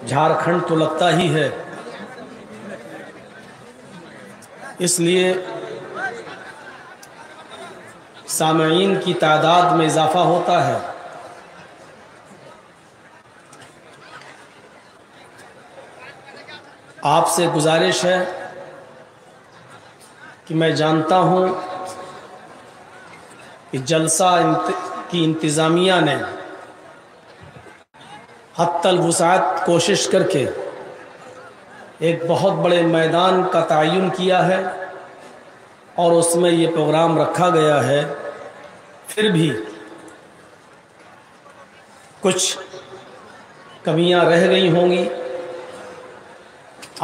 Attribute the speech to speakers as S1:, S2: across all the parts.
S1: झारखंड तो लगता ही है, इसलिए सामईन की तादाद में इजाफा होता है। आपसे गुजारिश है कि मैं जानता हूं कि जलसा की इंतज़ामिया ने हत्तल वुसाअत कोशिश करके एक बहुत बड़े मैदान का तयन किया है और उसमें ये प्रोग्राम रखा गया है। फिर भी कुछ कमियां रह गई होंगी,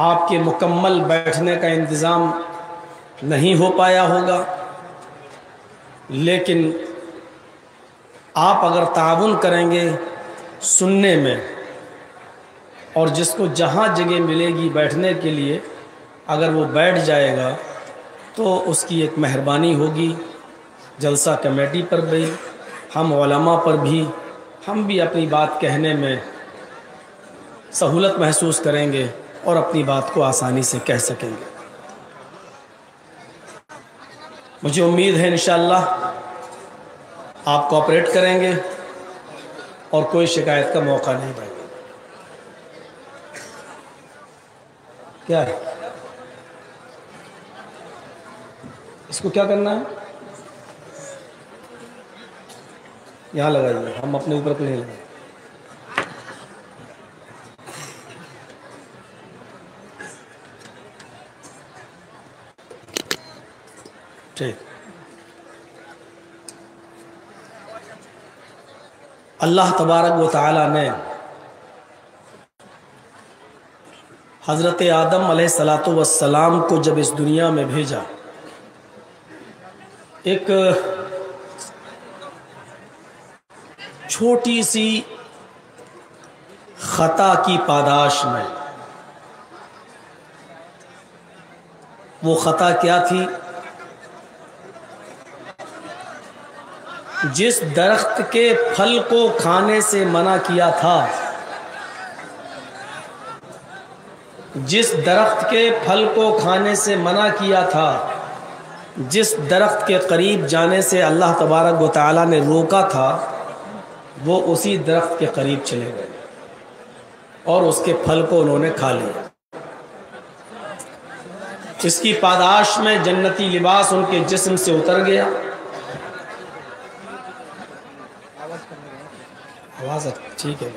S1: आपके मुकम्मल बैठने का इंतज़ाम नहीं हो पाया होगा, लेकिन आप अगर ताउन करेंगे सुनने में और जिसको जहाँ जगह मिलेगी बैठने के लिए अगर वो बैठ जाएगा तो उसकी एक मेहरबानी होगी। जलसा कमेटी पर भी, हम उलमा पर भी, हम भी अपनी बात कहने में सहूलत महसूस करेंगे और अपनी बात को आसानी से कह सकेंगे। मुझे उम्मीद है इंशाअल्लाह आप कोऑपरेट करेंगे और कोई शिकायत का मौका नहीं देंगे। क्या है इसको क्या करना है? यहाँ लगाइए, हम अपने ऊपर नहीं लगाएंगे। ठीक। अल्लाह तबारक व तआला ने हज़रत आदम अलैहिस्सलातु वस्सलाम को जब इस दुनिया में भेजा, एक छोटी सी खता की पादाश में। वो खता क्या थी? जिस दरख्त के फल को खाने से मना किया था, जिस दरख्त के फल को खाने से मना किया था, जिस दरख्त के करीब जाने से अल्लाह तबारक व तआला ने रोका था, वो उसी दरख्त के करीब चले गए और उसके फल को उन्होंने खा लिया। इसकी पादाश में जन्नती लिबास उनके जिस्म से उतर गया। आवाज़ ठीक है,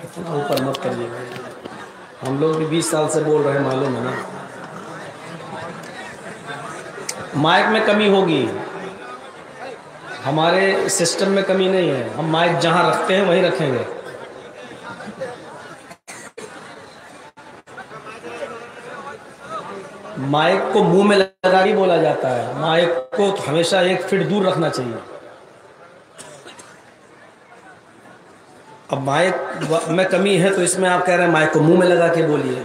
S1: इतना ऊपर मत करिएगा, हम लोग भी 20 साल से बोल रहे हैं, मालूम है ना। माइक में कमी होगी, हमारे सिस्टम में कमी नहीं है, हम माइक जहां रखते हैं वहीं रखेंगे। माइक को मुंह में लगा के बोला जाता है, माइक को तो हमेशा 1 फीट दूर रखना चाहिए। अब माइक में कमी है तो इसमें आप कह रहे हैं माइक को मुंह में लगा के बोलिए।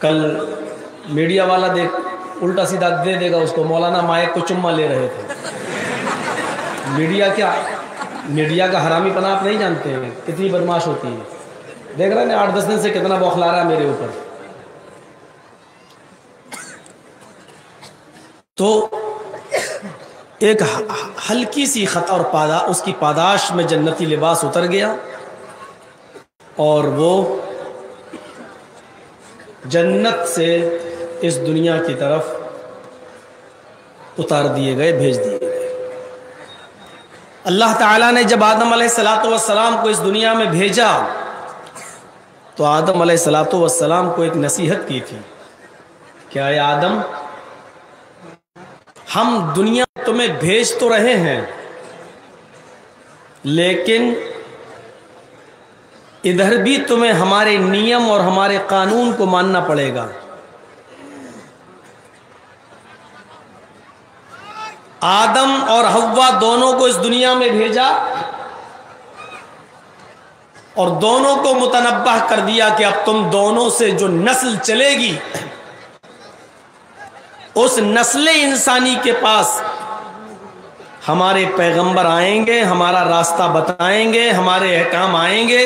S1: कल मीडिया वाला देख उल्टा सीधा दे देगा उसको, मौलाना माइक को चुम्मा ले रहे थे। मीडिया का हरामीपना आप नहीं जानते हैं, कितनी बदमाश होती है। देख रहे हैं 8-10 दिन से कितना बौखला रहा है मेरे ऊपर। तो एक हल्की सी खता और उसकी पादाश में जन्नती लिबास उतर गया और वो जन्नत से इस दुनिया की तरफ उतार दिए गए, भेज दिए गए। अल्लाह ताला ने जब आदम अलैहिस्सलातु वस्सलाम को इस दुनिया में भेजा तो आदम अलैहिस्सलातु वस्सलाम को एक नसीहत की थी, क्या है आदम, हम दुनिया तुम्हें भेज तो रहे हैं, लेकिन इधर भी तुम्हें हमारे नियम और हमारे कानून को मानना पड़ेगा। आदम और हव्वा दोनों को इस दुनिया में भेजा और दोनों को मुतनब्बह कर दिया कि अब तुम दोनों से जो नस्ल चलेगी उस नस्ल इंसानी के पास हमारे पैगंबर आएंगे, हमारा रास्ता बताएंगे, हमारे अहकाम आएंगे।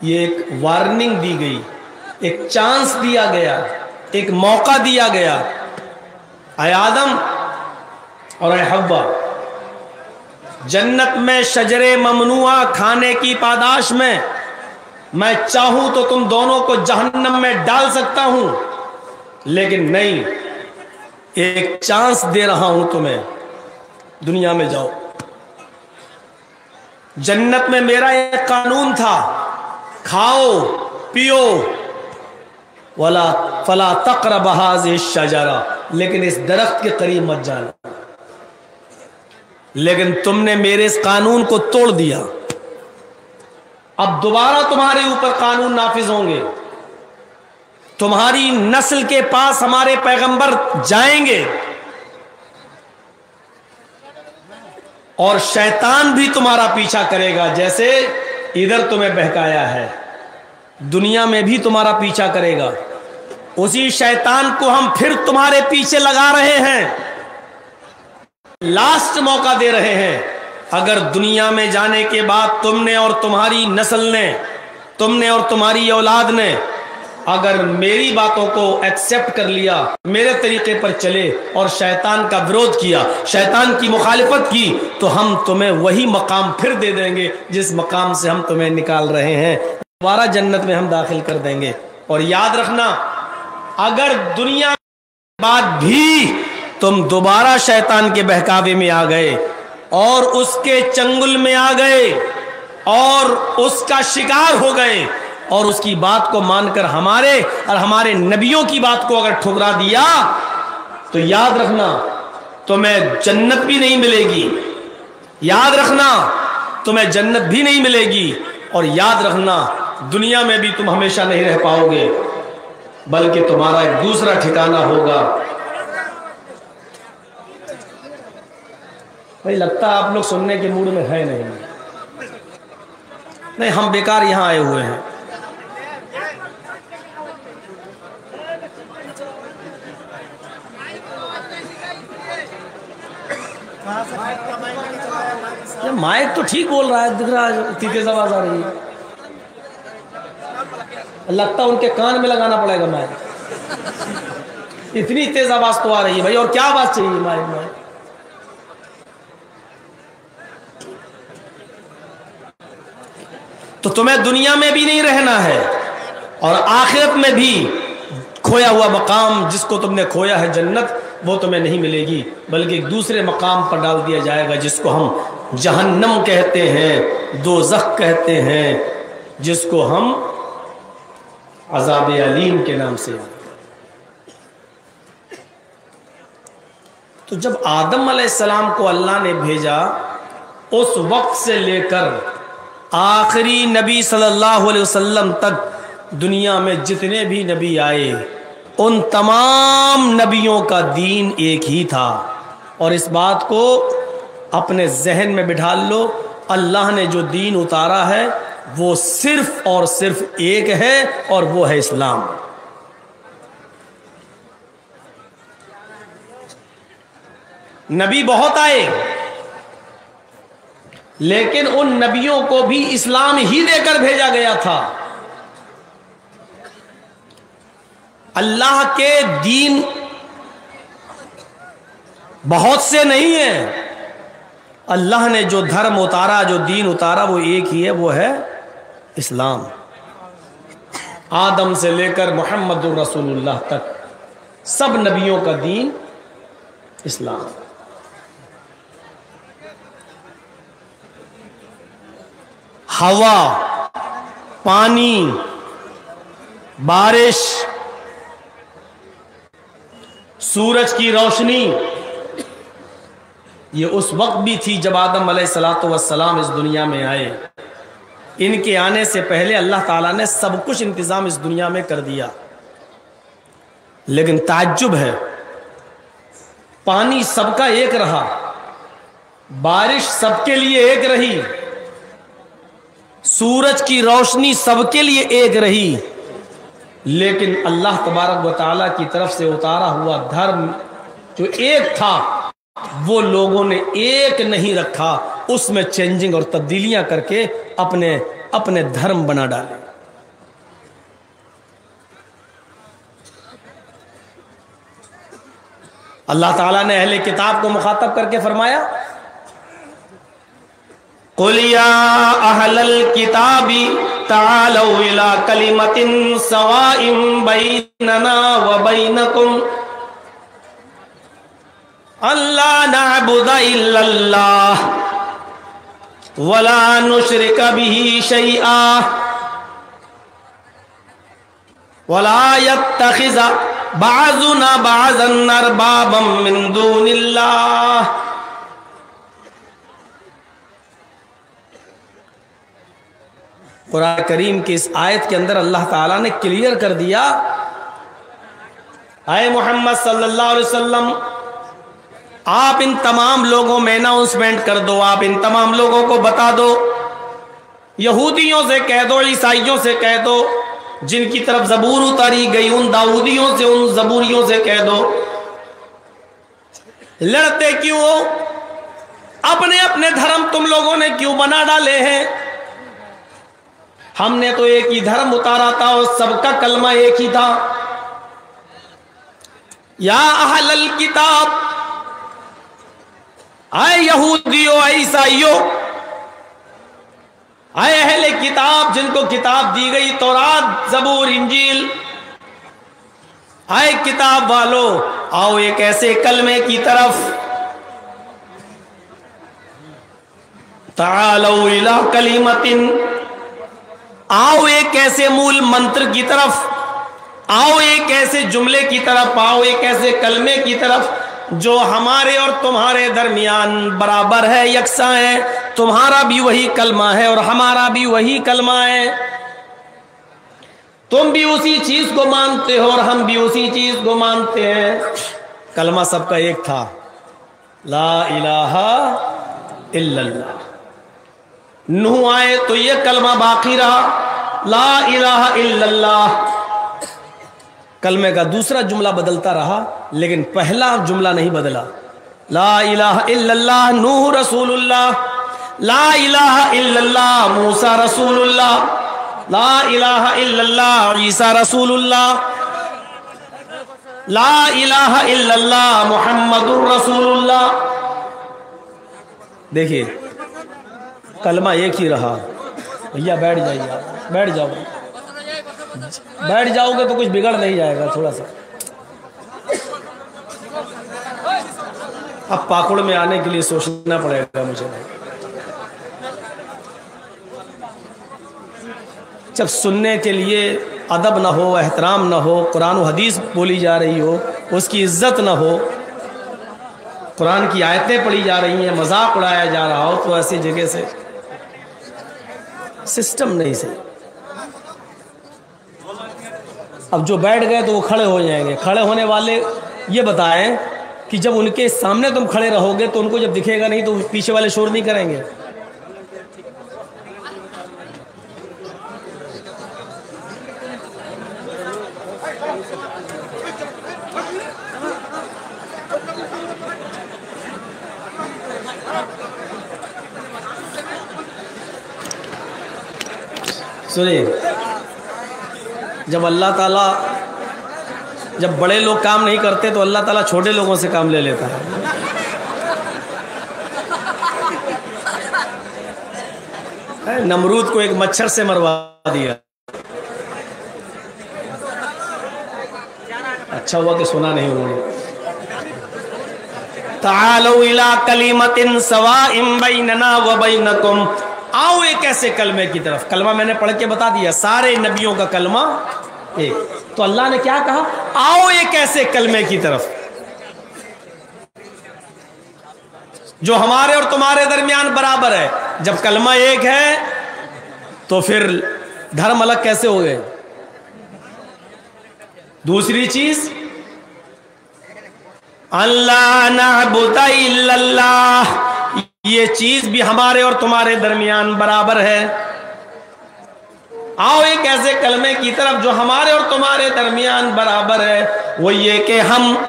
S1: ये एक वार्निंग दी गई, एक चांस दिया गया, एक मौका दिया गया। ऐ आदम और ऐ हव्वा, जन्नत में शजरे ममनुआ खाने की पादाश में मैं चाहूं तो तुम दोनों को जहन्नम में डाल सकता हूं, लेकिन नहीं, एक चांस दे रहा हूं तुम्हें, दुनिया में जाओ। जन्नत में मेरा एक कानून था, खाओ पियो, वला फला तक़रब हाज़िहि शजरा, लेकिन इस दरख्त के करीब मत जाना। लेकिन तुमने मेरे इस कानून को तोड़ दिया। अब दोबारा तुम्हारे ऊपर कानून नाफिज होंगे, तुम्हारी नस्ल के पास हमारे पैगंबर जाएंगे और शैतान भी तुम्हारा पीछा करेगा। जैसे इधर तुम्हें बहकाया है, दुनिया में भी तुम्हारा पीछा करेगा। उसी शैतान को हम फिर तुम्हारे पीछे लगा रहे हैं, लास्ट मौका दे रहे हैं। अगर दुनिया में जाने के बाद तुमने और तुम्हारी नस्ल ने, तुमने और तुम्हारी औलाद ने अगर मेरी बातों को एक्सेप्ट कर लिया, मेरे तरीके पर चले और शैतान का विरोध किया, शैतान की मुखालिफत की, तो हम तुम्हें वही मकाम फिर दे देंगे जिस मकाम से हम तुम्हें निकाल रहे हैं, दोबारा जन्नत में हम दाखिल कर देंगे। और याद रखना, अगर दुनिया के बाद भी तुम दोबारा शैतान के बहकावे में आ गए और उसके चंगुल में आ गए और उसका शिकार हो गए और उसकी बात को मानकर हमारे और हमारे नबियों की बात को अगर ठुकरा दिया, तो याद रखना तुम्हें जन्नत भी नहीं मिलेगी, याद रखना तुम्हें जन्नत भी नहीं मिलेगी, और याद रखना दुनिया में भी तुम हमेशा नहीं रह पाओगे, बल्कि तुम्हारा एक दूसरा ठिकाना होगा। भाई लगता है आप लोग सुनने के मूड में है नहीं, हम बेकार यहां आए हुए हैं। माइक तो ठीक बोल रहा है, दिख रहा है, इतनी तेज आवाज आ रही है, लगता है उनके कान में लगाना पड़ेगा माइक, इतनी तेज आवाज तो आ रही है भाई। और क्या आवाज चाहिए माइक में? तो तुम्हें दुनिया में भी नहीं रहना है और आखिरत में भी खोया हुआ मकाम जिसको तुमने खोया है, जन्नत, वो तुम्हें नहीं मिलेगी, बल्कि एक दूसरे मकाम पर डाल दिया जाएगा जिसको हम जहन्नम कहते हैं, दोज़ख कहते हैं, जिसको हम अज़ाब अलीम के नाम से। तो जब आदम अलैहिस्सलाम को अल्लाह ने भेजा, उस वक्त से लेकर आखिरी नबी सल्लल्लाहु अलैहि वसल्लम तक दुनिया में जितने भी नबी आए, उन तमाम नबियों का दीन एक ही था। और इस बात को अपने जहन में बिठा लो, अल्लाह ने जो दीन उतारा है वो सिर्फ और सिर्फ एक है, और वो है इस्लाम। नबी बहुत आए, लेकिन उन नबियों को भी इस्लाम ही देकर भेजा गया था। अल्लाह के दीन बहुत से नहीं है, अल्लाह ने जो धर्म उतारा, जो दीन उतारा, वो एक ही है, वो है इस्लाम। आदम से लेकर मुहम्मदुर रसूलुल्लाह तक सब नबियों का दीन इस्लाम। हवा, पानी, बारिश, सूरज की रोशनी, ये उस वक्त भी थी जब आदम अलैहिस्सलातु वस्सलाम इस दुनिया में आए। इनके आने से पहले अल्लाह ताला ने सब कुछ इंतजाम इस दुनिया में कर दिया। लेकिन ताज्जुब है, पानी सबका एक रहा, बारिश सबके लिए एक रही, सूरज की रोशनी सबके लिए एक रही, लेकिन अल्लाह तबारक व तआला की तरफ से उतारा हुआ धर्म जो एक था वो लोगों ने एक नहीं रखा, उसमें चेंजिंग और तब्दीलियां करके अपने अपने धर्म बना डाले। अल्लाह ताला ने अहले किताब को मुखातब करके फरमाया, कुल या अहलल किताबी तालौ इला कलिमतिन सवाइम बैनना व बैनकुम अल्ला नअबुदा इल्लल्लाह वला नुश्रिका बिही शैआ वला यत्तखिज़ बाज़ुना बाज़न अरबाबम मिन दूनिल्लाह। कुरान करीम की इस आयत के अंदर अल्लाह ताला ने क्लियर कर दिया, आए मोहम्मद सल्लल्लाहु अलैहि वसल्लम, आप इन तमाम लोगों में अनाउंसमेंट कर दो, आप इन तमाम लोगों को बता दो, यहूदियों से कह दो, ईसाइयों से कह दो, जिनकी तरफ जबूर उतारी गई उन दाऊदियों से, उन जबूरियों से कह दो, लड़ते क्यों हो? अपने अपने धर्म तुम लोगों ने क्यों बना डाले हैं? हमने तो एक ही धर्म उतारा था और सबका कलमा एक ही था। या अहलल किताब, आए यहूदियों, आए ईसाइयों, आए अहले किताब जिनको किताब दी गई तौरात, जबूर, इंजील, आए किताब वालों, आओ एक ऐसे कलमे की तरफ, तालौ इला कलिमतिन, आओ एक ऐसे मूल मंत्र की तरफ, आओ एक ऐसे जुमले की तरफ, आओ एक ऐसे कलमे की तरफ जो हमारे और तुम्हारे दरमियान बराबर है, यकसा है। तुम्हारा भी वही कलमा है और हमारा भी वही कलमा है, तुम भी उसी चीज को मानते हो और हम भी उसी चीज को मानते हैं। कलमा सबका एक था, ला इलाहा इल्लल्लाह। नूह आए तो ये कलमा बाकी रहा, ला इलाहा इल्लल्लाह। कलमे का दूसरा जुमला बदलता रहा लेकिन पहला जुमला नहीं बदला। ला इलाहा इल्लल्लाह नूह रसूलुल्लाह, ला इलाहा इल्लल्लाह मूसा रसूलुल्लाह, ला इलाहा इल्लल्लाह ईसा रसूलुल्लाह, ला इलाहा इल्लल्लाह मुहम्मदुर रसूलुल्लाह। देखिए कलमा एक ही रहा। भैया बैठ जाइए, बैठ जाओ, बैठ जाओगे तो कुछ बिगड़ नहीं जाएगा थोड़ा सा। अब पाकुड़ में आने के लिए सोचना पड़ेगा मुझे। जब सुनने के लिए अदब ना हो, एहतराम ना हो, कुरान और हदीस बोली जा रही हो, उसकी इज्जत ना हो, कुरान की आयतें पढ़ी जा रही हैं, मजाक उड़ाया जा रहा हो, तो ऐसी जगह से सिस्टम नहीं सही। अब जो बैठ गए तो वो खड़े हो जाएंगे। खड़े होने वाले ये बताएं कि जब उनके सामने तुम खड़े रहोगे तो उनको जब दिखेगा नहीं तो पीछे वाले शोर नहीं करेंगे। सुनिए, जब अल्लाह ताला, जब बड़े लोग काम नहीं करते तो अल्लाह ताला छोटे लोगों से काम ले लेता है। नमरूद को एक मच्छर से मरवा दिया। अच्छा हुआ कि सुना नहीं उन्होंने। तालौ इला कलिमतिन सवाइम बैनना व बैनकुम, आओ एक ऐसे कलमे की तरफ। कलमा मैंने पढ़ के बता दिया, सारे नबियों का कलमा एक। तो अल्लाह ने क्या कहा? आओ एक ऐसे कलमे की तरफ जो हमारे और तुम्हारे दरमियान बराबर है। जब कलमा एक है तो फिर धर्म अलग कैसे हो गए? दूसरी चीज, अल्लाह नअबुदा इल्लल्लाह, ये चीज भी हमारे और तुम्हारे दरमियान बराबर है। आओ एक ऐसे कलमे की तरफ जो हमारे और तुम्हारे दरमियान बराबर है, वो ये कि हम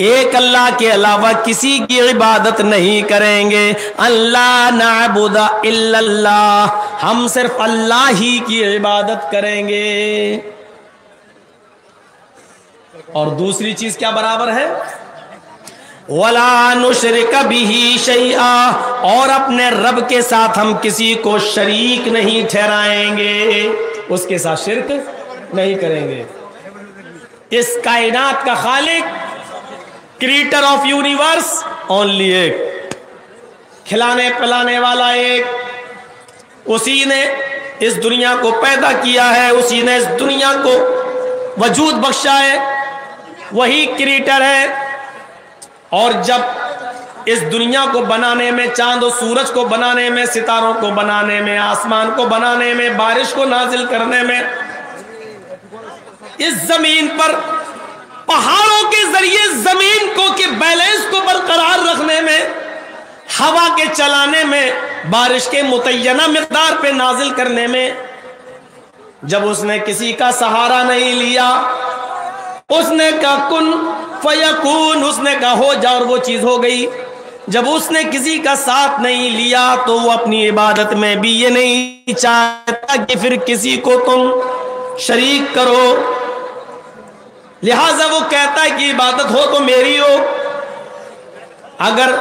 S1: एक अल्लाह के अलावा किसी की इबादत नहीं करेंगे। अल्लाह नाबुदा इल्लल्लाह, हम सिर्फ अल्लाह ही की इबादत करेंगे। और दूसरी चीज क्या बराबर है? वला नुशरिक बिही शैआ, और अपने रब के साथ हम किसी को शरीक नहीं ठहराएंगे, उसके साथ शिर्क नहीं करेंगे। इस कायनात का खालिक, क्रिएटर ऑफ यूनिवर्स ओनली एक, खिलाने पिलाने वाला एक, उसी ने इस दुनिया को पैदा किया है, उसी ने इस दुनिया को वजूद बख्शा है, वही क्रिएटर है। और जब इस दुनिया को बनाने में, चांद और सूरज को बनाने में, सितारों को बनाने में, आसमान को बनाने में, बारिश को नाजिल करने में, इस जमीन पर पहाड़ों के जरिए जमीन को के बैलेंस को बरकरार रखने में, हवा के चलाने में, बारिश के मुतय्यना मिकदार पे नाजिल करने में, जब उसने किसी का सहारा नहीं लिया, उसने कहा कुन फयकून, उसने कहा हो जा और वो चीज हो गई। जब उसने किसी का साथ नहीं लिया तो वो अपनी इबादत में भी ये नहीं चाहता कि फिर किसी को तुम शरीक करो, लिहाजा वो कहता है कि इबादत हो तो मेरी हो। अगर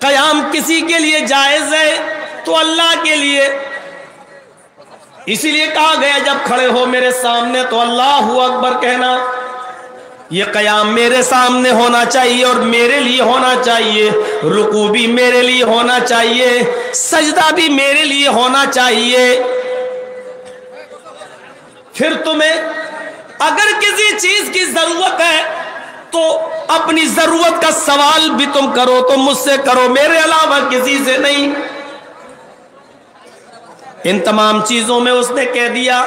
S1: कयाम किसी के लिए जायज है तो अल्लाह के लिए, इसीलिए कहा गया जब खड़े हो मेरे सामने तो अल्लाहू अकबर कहना। ये कयाम मेरे सामने होना चाहिए और मेरे लिए होना चाहिए, रुकू भी मेरे लिए होना चाहिए, सजदा भी मेरे लिए होना चाहिए। फिर तुम्हें अगर किसी चीज की जरूरत है तो अपनी जरूरत का सवाल भी तुम करो तो मुझसे करो, मेरे अलावा किसी से नहीं। इन तमाम चीजों में उसने कह दिया,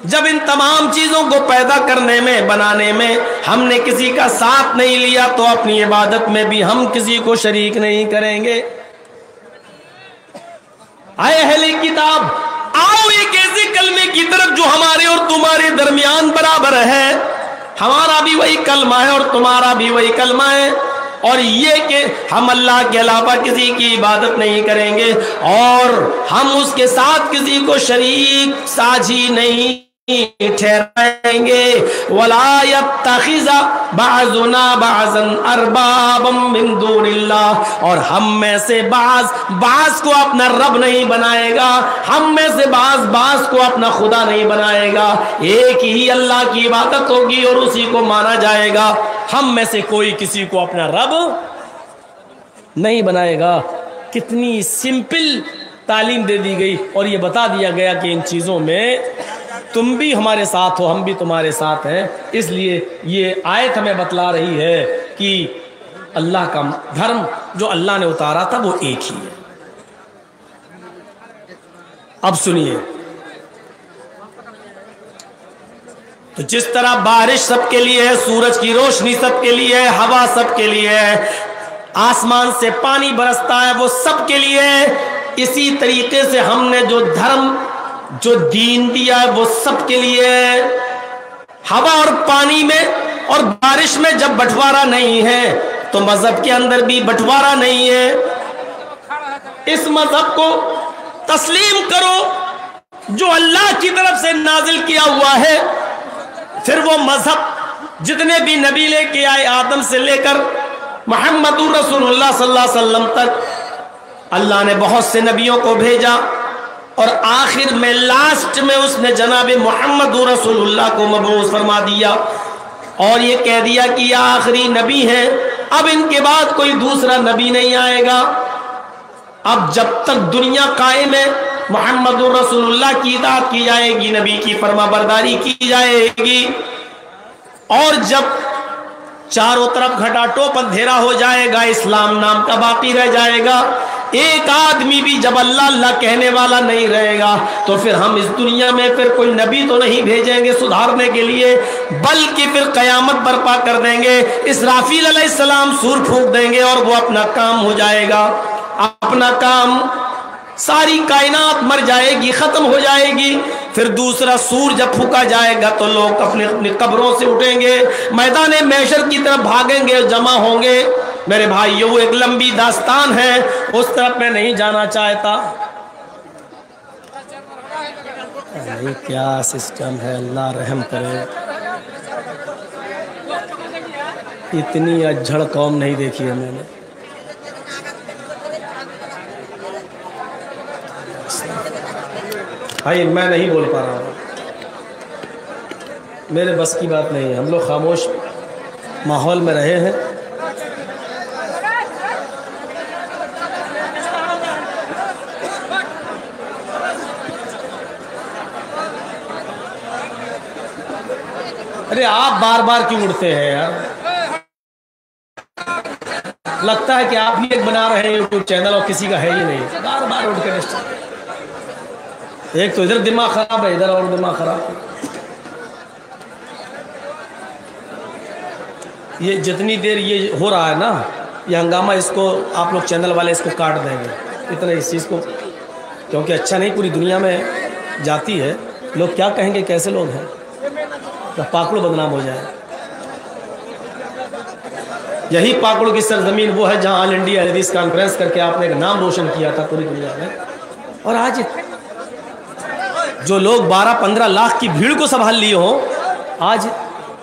S1: जब इन तमाम चीजों को पैदा करने में, बनाने में हमने किसी का साथ नहीं लिया तो अपनी इबादत में भी हम किसी को शरीक नहीं करेंगे। आए अहले किताब, आओ एक ऐसे कलमे की तरफ जो हमारे और तुम्हारे दरमियान बराबर है। हमारा भी वही कलमा है और तुम्हारा भी वही कलमा है, और ये कि हम अल्लाह के अलावा किसी की इबादत नहीं करेंगे और हम उसके साथ किसी को शरीक साझी नहीं ठहराएंगे। वला यत्तखिज़ा बाज़ुना बाज़न अरबाबम मिन दूनिल्लाह, और हम में से बाज़ को अपना रब नहीं बनाएगा, हम में से बाज़ को अपना खुदा नहीं बनाएगा। एक ही अल्लाह की इबादत होगी और उसी को माना जाएगा। हम में से कोई किसी को अपना रब नहीं बनाएगा। कितनी सिंपल तालीम दे दी गई और ये बता दिया गया कि इन चीज़ों में तुम भी हमारे साथ हो, हम भी तुम्हारे साथ हैं। इसलिए ये आयत हमें बतला रही है कि अल्लाह का धर्म जो अल्लाह ने उतारा था वो एक ही है। अब सुनिए, तो जिस तरह बारिश सबके लिए है, सूरज की रोशनी सबके लिए है, हवा सबके लिए है, आसमान से पानी बरसता है वो सबके लिए है, इसी तरीके से हमने जो धर्म, जो दीन दिया है वो सबके लिए है। हवा और पानी में और बारिश में जब बंटवारा नहीं है तो मजहब के अंदर भी बंटवारा नहीं है। इस मजहब को तस्लीम करो जो अल्लाह की तरफ से नाजिल किया हुआ है। फिर वो मजहब जितने भी नबी लेके आए, आदम से लेकर मुहम्मदुर रसूलुल्लाह सल्लल्लाहु अलैहि वसल्लम तक, अल्लाह ने बहुत से नबियों को भेजा और आखिर में लास्ट में उसने जनाब मुहम्मदुर रसूलुल्लाह को मबऊस फरमा दिया और ये कह दिया कि ये आखिरी नबी है, अब इनके बाद कोई दूसरा नबी नहीं आएगा। अब जब तक दुनिया कायम है मुहम्मदुर रसूलुल्लाह की इताअत की जाएगी, नबी की फरमाबरदारी की जाएगी। और जब चारों तरफ घटाटोप अंधेरा हो जाएगा, इस्लाम नाम का बाकी रह जाएगा, एक आदमी भी जब अल्लाह अल्लाह कहने वाला नहीं रहेगा, तो फिर हम इस दुनिया में फिर कोई नबी तो नहीं भेजेंगे सुधारने के लिए, बल्कि फिर कयामत बर्पा कर देंगे, इसराफील अलैहिस्सलाम सूर फूंक देंगे और वो अपना काम हो जाएगा। अपना काम सारी कायनात मर जाएगी, खत्म हो जाएगी। फिर दूसरा सूर जब फूका जाएगा तो लोग अपने अपनी कब्रों से उठेंगे, मैदान महशर की तरफ भागेंगे, जमा होंगे। मेरे भाइयों, वो एक लंबी दास्तान है, उस तरफ मैं नहीं जाना चाहता। ये क्या सिस्टम है, अल्लाह रहम करे। इतनी अज्झड़ कौम नहीं देखी है मैंने। भाई मैं नहीं बोल पा रहा हूँ, मेरे बस की बात नहीं है। हम लोग खामोश माहौल में रहे हैं। अरे आप बार बार क्यों उठते हैं यार? लगता है कि आप ही एक बना रहे हैं यूट्यूब चैनल और किसी का है ही नहीं। बार बार उठ कर, एक तो इधर दिमाग खराब है, इधर और दिमाग खराब है। ये जितनी देर ये हो रहा है ना, ये हंगामा, इसको आप लोग चैनल वाले इसको काट देंगे इतना इस चीज़ को, क्योंकि अच्छा नहीं पूरी दुनिया में जाती है। लोग क्या कहेंगे, कैसे लोग हैं, तो पाकड़ों बदनाम हो जाए। यही पाकड़ों की सरजमीन वो है जहां ऑल इंडिया हदीस कॉन्फ्रेंस करके आपने एक नाम रोशन किया था पूरी दुनिया में। और आज जो लोग 12-15 लाख की भीड़ को संभाल लिए हो, आज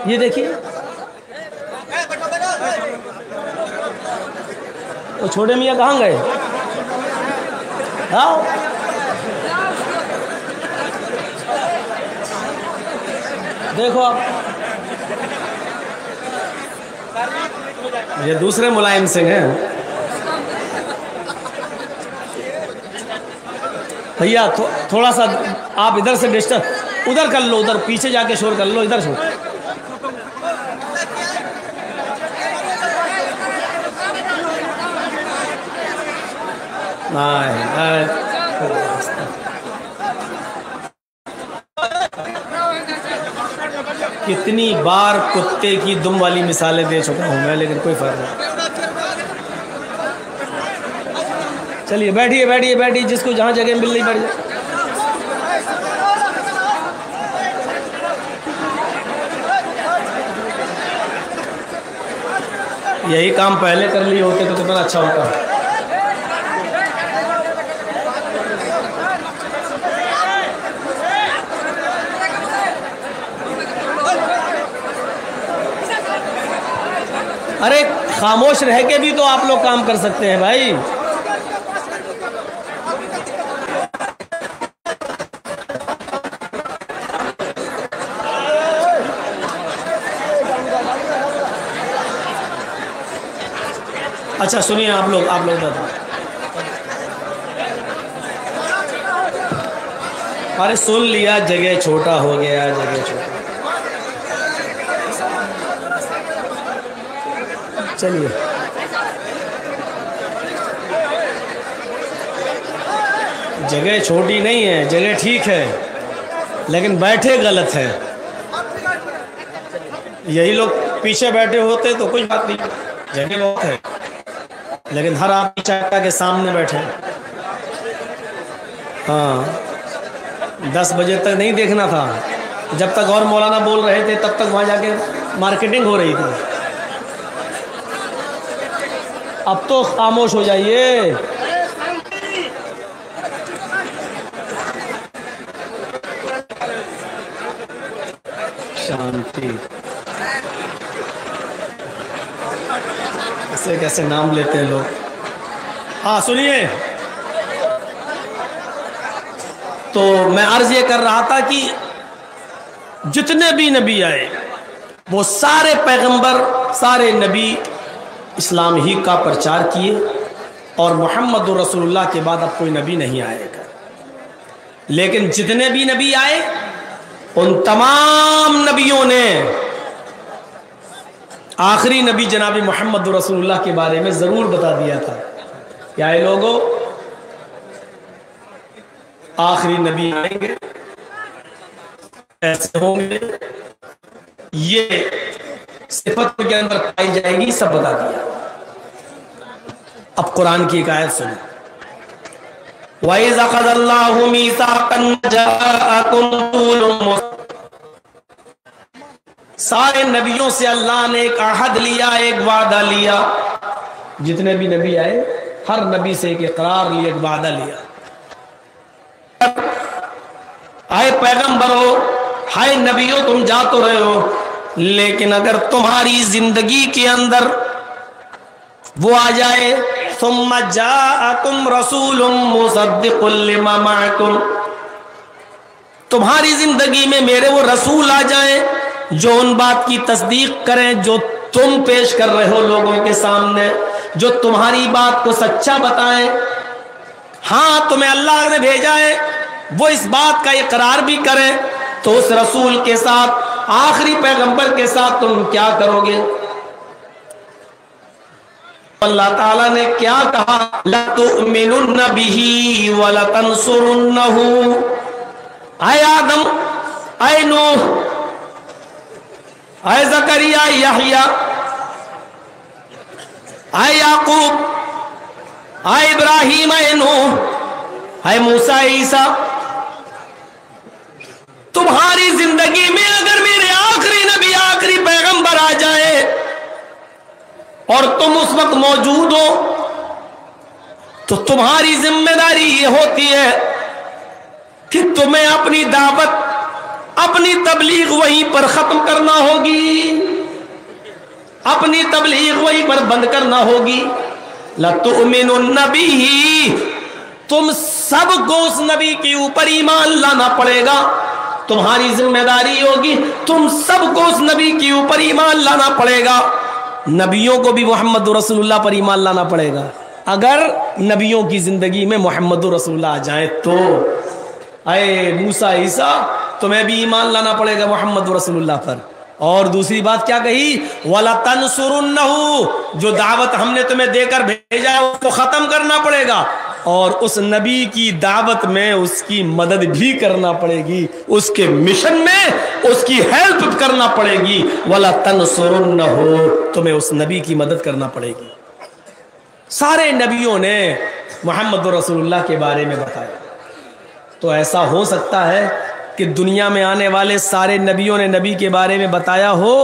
S1: ये देखिए वो छोटे मियाँ कहाँ गए? हाँ, देखो आप, ये दूसरे मुलायम सिंह हैं। भैया थोड़ा सा आप इधर से डिस्टर्ब, उधर कर लो, उधर पीछे जाके शोर कर लो, इधर शोर। कितनी बार कुत्ते की दुम वाली मिसालें दे चुका हूं मैं, लेकिन कोई फर्क नहीं। चलिए बैठिए बैठिए बैठिए, जिसको जहां जगह मिल रही बैठ जाए। यही काम पहले कर लिए होते तो कितना अच्छा होता। अरे खामोश रह के भी तो आप लोग काम कर सकते हैं भाई। अच्छा सुनिए आप लोग अरे सुन लिया, जगह छोटा हो गया, जगह छोटा। चलिए जगह छोटी नहीं है, जगह ठीक है, लेकिन बैठे गलत है। यही लोग पीछे बैठे होते तो कुछ बात नहीं, जगह बहुत है, लेकिन हर आप चाचा के सामने बैठे। हाँ 10 बजे तक नहीं देखना था, जब तक और मौलाना बोल रहे थे तब तक वहाँ जाके मार्केटिंग हो रही थी। अब तो खामोश हो जाइए। शांति। कैसे कैसे नाम लेते हैं लोग। हाँ सुनिए, तो मैं अर्ज ये कर रहा था कि जितने भी नबी आए वो सारे पैगंबर, सारे नबी इस्लाम ही का प्रचार किए, और मोहम्मद रसूलुल्लाह के बाद अब कोई नबी नहीं आएगा। लेकिन जितने भी नबी आए उन तमाम नबियों ने आखिरी नबी जनाबी मोहम्मद रसूलुल्लाह के बारे में जरूर बता दिया था। क्या ये लोगों, आखिरी नबी आएंगे, ऐसे होंगे, ये सिफत के अंदर पाई जाएगी, सब बता दिया। अब कुरान की एक आयत सुनो, वइज़ अख़ज़ल्लाहु मीसाक़न जाअकुम रसूलुम, सारे नबियों से अल्लाह ने एक अहद लिया, एक वादा लिया। जितने भी नबी आए हर नबी से एक इकरार लिया, एक वादा लिया। आए पैगंबर हो, हाय नबी हो, तुम जा तो रहे हो, लेकिन अगर तुम्हारी जिंदगी के अंदर वो आ जाए, सुम्मा जाअकुम रसूलुम मुसद्दिकुल लिमा मअकुम, तुम्हारी जिंदगी में मेरे वो रसूल आ जाए जो उन बात की तस्दीक करें जो तुम पेश कर रहे हो लोगों के सामने, जो तुम्हारी बात को सच्चा बताएं। हाँ, तुम्हें अल्लाह ने भेजा है, वो इस बात का इकरार भी करें, तो उस रसूल के साथ, आखिरी पैगंबर के साथ तुम क्या करोगे? अल्लाह ताला ने क्या कहा? लतुमिनुन्न बिही व लतंसुरुन्नहु। आए आदम, आए नूह, आए ज़करिया, यहया, आए याकूब, आए इब्राहिम, आए नूह, आए मूसा, ईसा, तुम्हारी जिंदगी में अगर मेरे आखिरी नबी, आखिरी पैगंबर आ जाए और तुम उस वक्त मौजूद हो, तो तुम्हारी जिम्मेदारी ये होती है कि तुम्हें अपनी दावत, अपनी तबलीग वहीं पर खत्म करना होगी, अपनी तबलीग वहीं पर बंद करना होगी। लतुमिनुन्न बिही, तुम सबको उस नबी के ऊपर ईमान लाना पड़ेगा, तुम्हारी जिम्मेदारी होगी, तुम सबको उस नबी के ऊपर ईमान लाना पड़ेगा। नबियों को भी मोहम्मद रसूलुल्लाह पर ईमान लाना पड़ेगा। अगर नबियों की जिंदगी में मोहम्मद रसूलुल्लाह आ जाए तो, आए मूसा, ईसा, तुम्हें भी ईमान लाना पड़ेगा मोहम्मद रसूलुल्लाह पर। और दूसरी बात क्या कही? वला तंसुरुन्नहु, जो दावत हमने तुम्हें देकर भेजा है उसको खत्म करना पड़ेगा, और उस नबी की दावत में उसकी मदद भी करना पड़ेगी, उसके मिशन में उसकी हेल्प करना पड़ेगी। वला तंसुरुन्नहु, तुम्हें उस नबी की मदद करना पड़ेगी। सारे नबियों ने मोहम्मद रसूलुल्लाह के बारे में बताया। तो ऐसा हो सकता है कि दुनिया में आने वाले सारे नबियों ने नबी के बारे में बताया हो,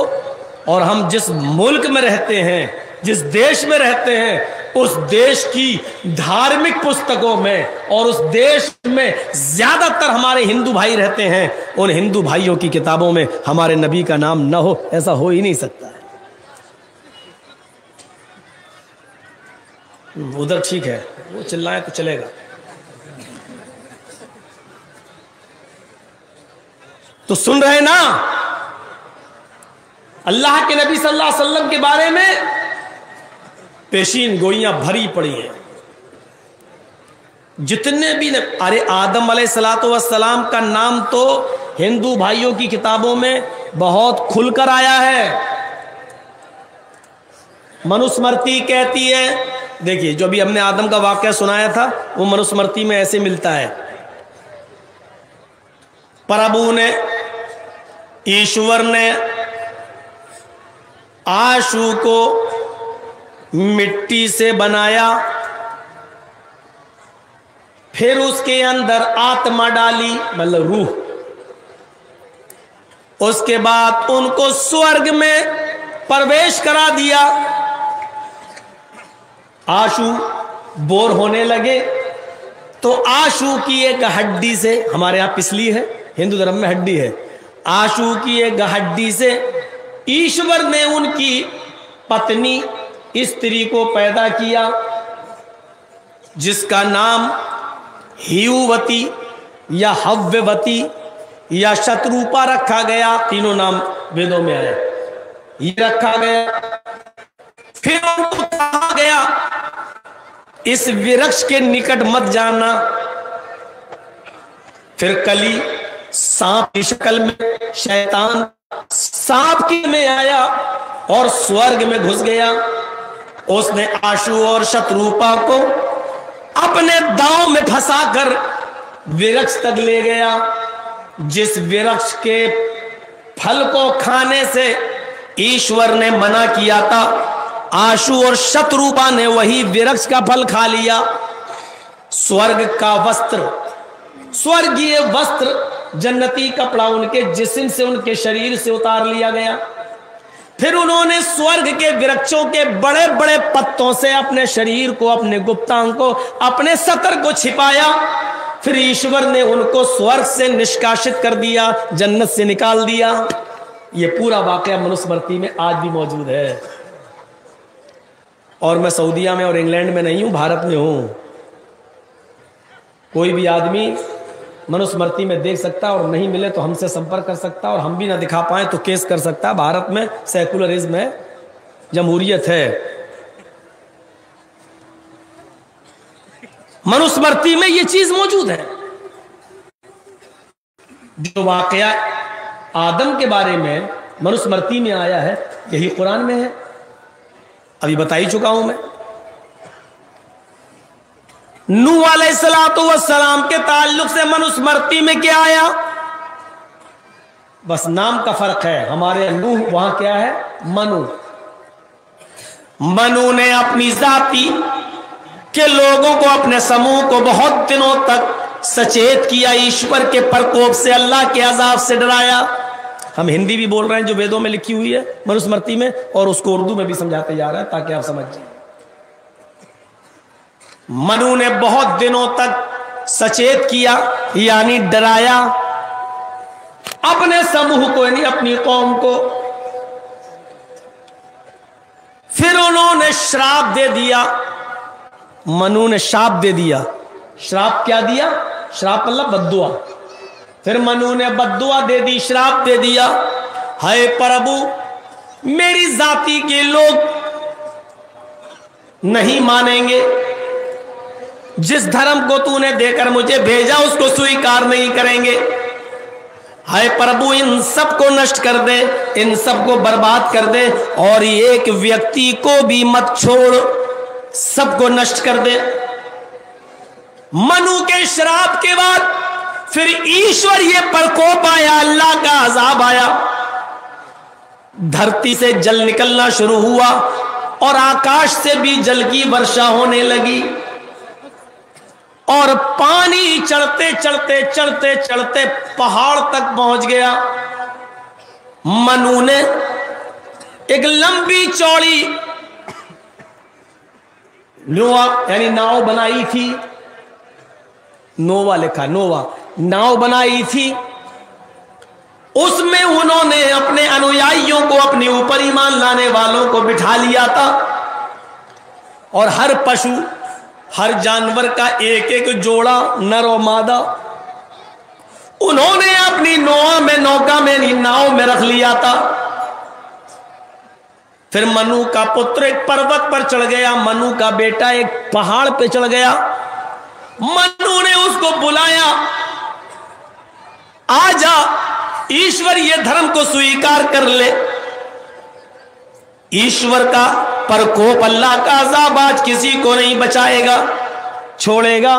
S1: और हम जिस मुल्क में रहते हैं, जिस देश में रहते हैं, उस देश की धार्मिक पुस्तकों में और उस देश में ज्यादातर हमारे हिंदू भाई रहते हैं, उन हिंदू भाइयों की किताबों में हमारे नबी का नाम न हो, ऐसा हो ही नहीं सकता है। उधर ठीक है, वो चिल्लाए तो चलेगा। तो सुन रहे ना, अल्लाह के नबी सल्लल्लाहु अलैहि वसल्लम के बारे में पेशीन गोइयां भरी पड़ी हैं। जितने भी अरे आदम अलैहिस्सलातु वस्सलाम का नाम तो हिंदू भाइयों की किताबों में बहुत खुलकर आया है। मनुस्मृति कहती है, देखिए जो भी हमने आदम का वाकया सुनाया था वो मनुस्मृति में ऐसे मिलता है, प्रभु ने, ईश्वर ने आशु को मिट्टी से बनाया, फिर उसके अंदर आत्मा डाली, मतलब रूह, उसके बाद उनको स्वर्ग में प्रवेश करा दिया। आशु बोर होने लगे तो आशु की एक हड्डी से, हमारे यहां पिसली है, हिंदू धर्म में हड्डी है, आशु की एक हड्डी से ईश्वर ने उनकी पत्नी स्त्री को पैदा किया, जिसका नाम हियुवती या हव्यवती या शत्रुपा रखा गया। तीनों नाम वेदों में आए, ये रखा गया। फिर उनको कहा गया इस वृक्ष के निकट मत जाना। फिर कली सांप की शक्ल में शैतान सांप की में आया और स्वर्ग में घुस गया। उसने आशु और शत्रुपा को अपने दांव में फंसाकर वृक्ष तक ले गया, जिस वृक्ष के फल को खाने से ईश्वर ने मना किया था। आशु और शत्रुपा ने वही वृक्ष का फल खा लिया। स्वर्ग का वस्त्र, स्वर्गीय वस्त्र, जन्नती कपड़ा उनके जिस्म से, उनके शरीर से उतार लिया गया। फिर उन्होंने स्वर्ग के वृक्षों के बड़े बड़े पत्तों से अपने शरीर को, अपने गुप्तांग को, अपने सतर को छिपाया। फिर ईश्वर ने उनको स्वर्ग से निष्कासित कर दिया, जन्नत से निकाल दिया। ये पूरा वाकया मनुस्मृति में आज भी मौजूद है। और मैं सऊदीया में और इंग्लैंड में नहीं हूं, भारत में हूं। कोई भी आदमी मनुस्मृति में देख सकता और नहीं मिले तो हमसे संपर्क कर सकता, और हम भी ना दिखा पाए तो केस कर सकता। भारत में सेकुलरिज्म है, जमहूरियत है। मनुस्मृति में ये चीज मौजूद है। जो वाकया आदम के बारे में मनुस्मृति में आया है, यही कुरान में है। अभी बता ही चुका हूं मैं। नूह अलैहिस्सलातु वस्सलाम के ताल्लुक से मनुस्मृति में क्या आया? बस नाम का फर्क है। हमारे नूह, वहां क्या है? मनु। मनु ने अपनी जाति के लोगों को, अपने समूह को बहुत दिनों तक सचेत किया, ईश्वर के प्रकोप से, अल्लाह के अजाब से डराया। हम हिंदी भी बोल रहे हैं जो वेदों में लिखी हुई है मनुस्मृति में, और उसको उर्दू में भी समझाते जा रहा है ताकि आप समझ जाए। मनु ने बहुत दिनों तक सचेत किया, यानी डराया अपने समूह को, यानी अपनी कौम को। फिर उन्होंने श्राप दे दिया। मनु ने श्राप दे दिया। श्राप क्या दिया? श्राप मतलब बद्दुआ। फिर मनु ने बद्दुआ दे दी, श्राप दे दिया। हाय प्रभु, मेरी जाति के लोग नहीं मानेंगे, जिस धर्म को तूने देकर मुझे भेजा उसको स्वीकार नहीं करेंगे। हाय प्रभु, इन सबको नष्ट कर दे, इन सबको बर्बाद कर दे, और एक व्यक्ति को भी मत छोड़, सबको नष्ट कर दे। मनु के श्राप के बाद फिर ईश्वर ये प्रकोप आया, अल्लाह का अजाब आया। धरती से जल निकलना शुरू हुआ और आकाश से भी जल की वर्षा होने लगी, और पानी चढ़ते चढ़ते चढ़ते चढ़ते पहाड़ तक पहुंच गया। मनु ने एक लंबी चौड़ी नोवा यानी नाव बनाई थी। नोवा लिखा, नोवा, नाव बनाई थी। उसमें उन्होंने अपने अनुयायियों को, अपने ऊपर ईमान लाने वालों को बिठा लिया था, और हर पशु, हर जानवर का एक एक जोड़ा, नर और मादा, उन्होंने अपनी नौका में, नाव में रख लिया था। फिर मनु का पुत्र एक पर्वत पर चढ़ गया, मनु का बेटा एक पहाड़ पे चढ़ गया। मनु ने उसको बुलाया, आजा, ईश्वर ये धर्म को स्वीकार कर ले। ईश्वर का प्रकोप, अल्लाह का अज़ाब आज किसी को नहीं बचाएगा, छोड़ेगा।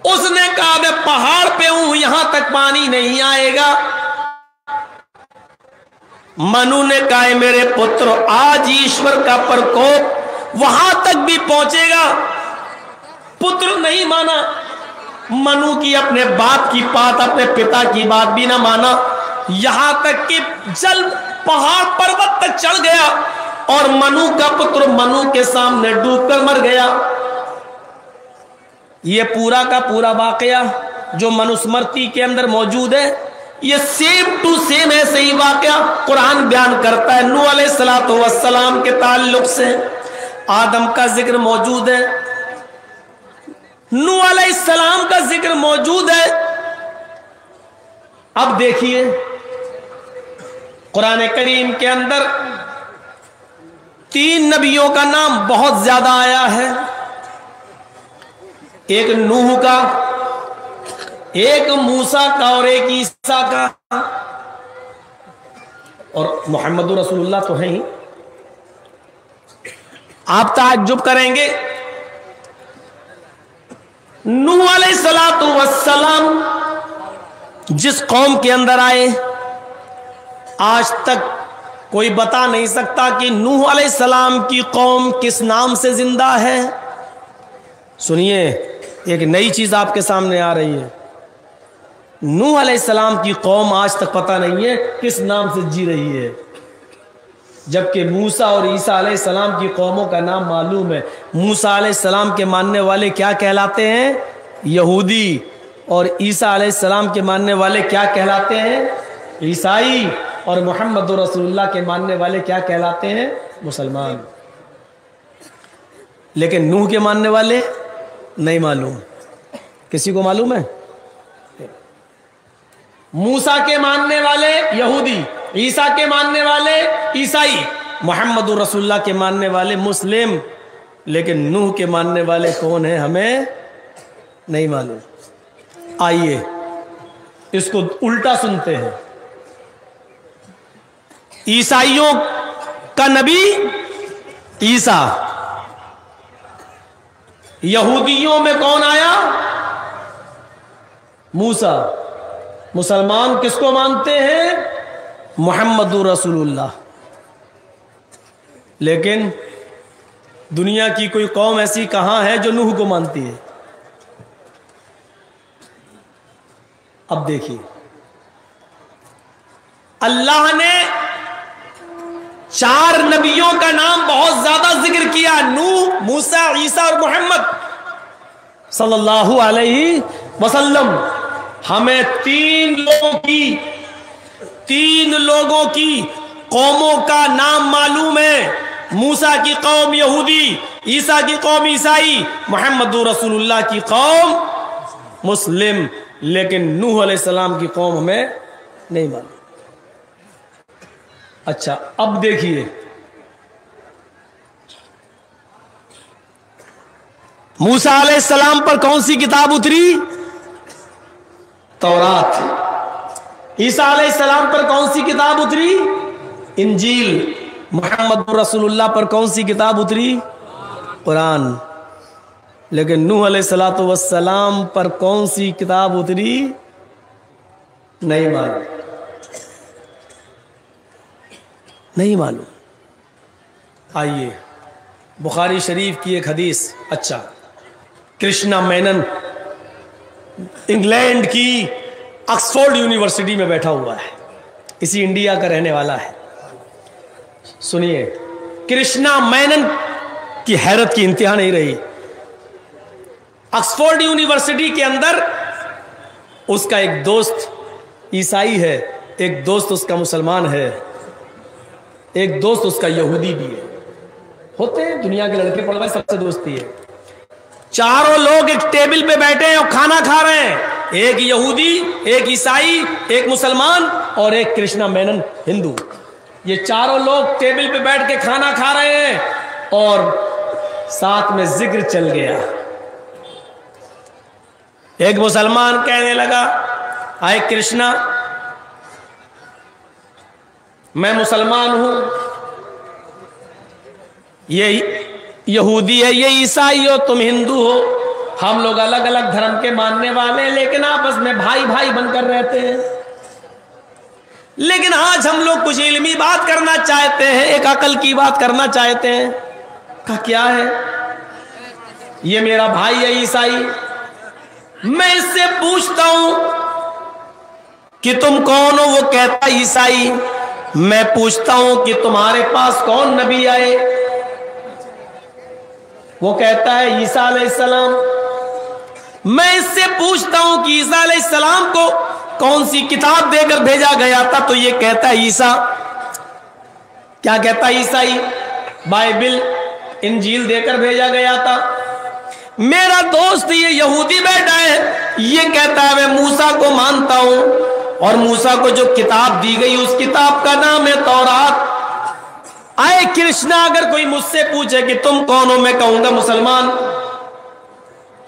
S1: उसने कहा मैं पहाड़ पे हूं, यहां तक पानी नहीं आएगा। मनु ने कहा मेरे पुत्र, आज ईश्वर का प्रकोप वहां तक भी पहुंचेगा। पुत्र नहीं माना। मनु की अपने बाप की बात, अपने पिता की बात भी ना माना, यहां तक कि जल पहाड़ पर्वत तक चढ़ गया, और मनु का पुत्र मनु के सामने डूबकर मर गया। यह पूरा का पूरा वाकया जो मनुस्मृति के अंदर मौजूद है, ये सेम टू सेम ऐसे ही वाकया कुरान बयान करता है। नूह अलैहिस्सलातु वस्सलाम के ताल्लुक से आदम का जिक्र मौजूद है, नूह अलैहिस्सलाम का जिक्र मौजूद है। अब देखिए कुरान करीम के अंदर 3 नबियों का नाम बहुत ज्यादा आया है। एक नूह का, एक मूसा का, और एक ईसा का, और मोहम्मद रसूलुल्लाह तो है ही। आप ताज्जुब करेंगे, नूह अलैहिस्सलातु वस्सलाम जिस कौम के अंदर आए, आज तक कोई बता नहीं सकता कि नूह अलैहिस्सलाम की कौम किस नाम से जिंदा है। सुनिए, एक नई चीज आपके सामने आ रही है। नूह अलैहिस्सलाम की कौम आज तक पता नहीं है किस नाम से जी रही है, जबकि मूसा और ईसा अलैहिस्सलाम की कौमों का नाम मालूम है। मूसा अलैहिस्सलाम के मानने वाले क्या कहलाते हैं? यहूदी। और ईसा अलैहिस्सलाम के मानने वाले क्या कहलाते हैं? ईसाई। और मोहम्मद रसूलुल्लाह के मानने वाले क्या कहलाते हैं? मुसलमान। लेकिन नूह के मानने वाले नहीं मालूम। किसी को मालूम है? मूसा के मानने वाले यहूदी, ईसा के मानने वाले ईसाई, मोहम्मद रसूलुल्लाह के मानने वाले मुस्लिम। लेकिन नूह के मानने वाले कौन है हमें नहीं मालूम। आइए इसको उल्टा सुनते हैं। ईसाइयों का नबी ईसा, यहूदियों में कौन आया? मूसा। मुसलमान किसको मानते हैं? मुहम्मदुर रसूलुल्लाह। लेकिन दुनिया की कोई कौम ऐसी कहां है जो नूह को मानती है? अब देखिए, अल्लाह ने 4 नबियों का नाम बहुत ज्यादा जिक्र किया, नूह, मूसा, ईसा और मोहम्मद सल्लल्लाहु अलैहि वसल्लम। हमें 3 लोगों की कौमों का नाम मालूम है। मूसा की कौम यहूदी, ईसा की कौम ईसाई, मोहम्मद रसूलुल्लाह की कौम मुस्लिम। लेकिन नूह अलैहिस्सलाम की कौम हमें नहीं मालूम। अच्छा, अब देखिए, मूसा अलैहिस्सलाम पर कौन सी किताब उतरी? तौरात। ईसा अलैहिस्सलाम पर कौन सी किताब उतरी? इंजील। मोहम्मद रसूलुल्लाह पर कौन सी किताब उतरी? कुरान। लेकिन नूह अलैहिस्सलातु वस्सलाम पर कौन सी किताब उतरी? नहीं मालूम, नहीं मालूम। आइए, बुखारी शरीफ की एक हदीस। अच्छा, कृष्णा मेनन इंग्लैंड की ऑक्सफोर्ड यूनिवर्सिटी में बैठा हुआ है, इसी इंडिया का रहने वाला है। सुनिए, कृष्णा मेनन की हैरत की इंतहा नहीं रही। ऑक्सफोर्ड यूनिवर्सिटी के अंदर उसका एक दोस्त ईसाई है, एक दोस्त उसका मुसलमान है, एक दोस्त उसका यहूदी भी है। होते हैं दुनिया के लड़के पढ़ रहे, सबसे दोस्ती है। चारों लोग एक टेबल पे बैठे हैं और खाना खा रहे हैं। एक यहूदी, एक ईसाई, एक मुसलमान और एक कृष्णा मेनन हिंदू। ये चारों लोग टेबल पे बैठ के खाना खा रहे हैं और साथ में जिक्र चल गया। एक मुसलमान कहने लगा, आए कृष्णा, मैं मुसलमान हूं, ये यहूदी है, ये ईसाई हो, तुम हिंदू हो। हम लोग अलग अलग धर्म के मानने वाले हैं, लेकिन आपस में भाई भाई बनकर रहते हैं। लेकिन आज हम लोग कुछ इल्मी बात करना चाहते हैं, एक अकल की बात करना चाहते हैं। कहा क्या है? ये मेरा भाई है ईसाई, मैं इससे पूछता हूं कि तुम कौन हो? वो कहता ईसाई। मैं पूछता हूं कि तुम्हारे पास कौन नबी आए? वो कहता है ईसा अलैहिस्सलाम। मैं इससे पूछता हूं कि ईसा अलैहिस्सलाम को कौन सी किताब देकर भेजा गया था? तो ये कहता है ईसा। क्या कहता है ईसाई? बाइबिल, इंजील देकर भेजा गया था। मेरा दोस्त ये यहूदी बैठा है, ये कहता है मैं मूसा को मानता हूं और मूसा को जो किताब दी गई उस किताब का नाम है तौरात। आए कृष्णा, अगर कोई मुझसे पूछे कि तुम कौन हो, मैं कहूंगा मुसलमान।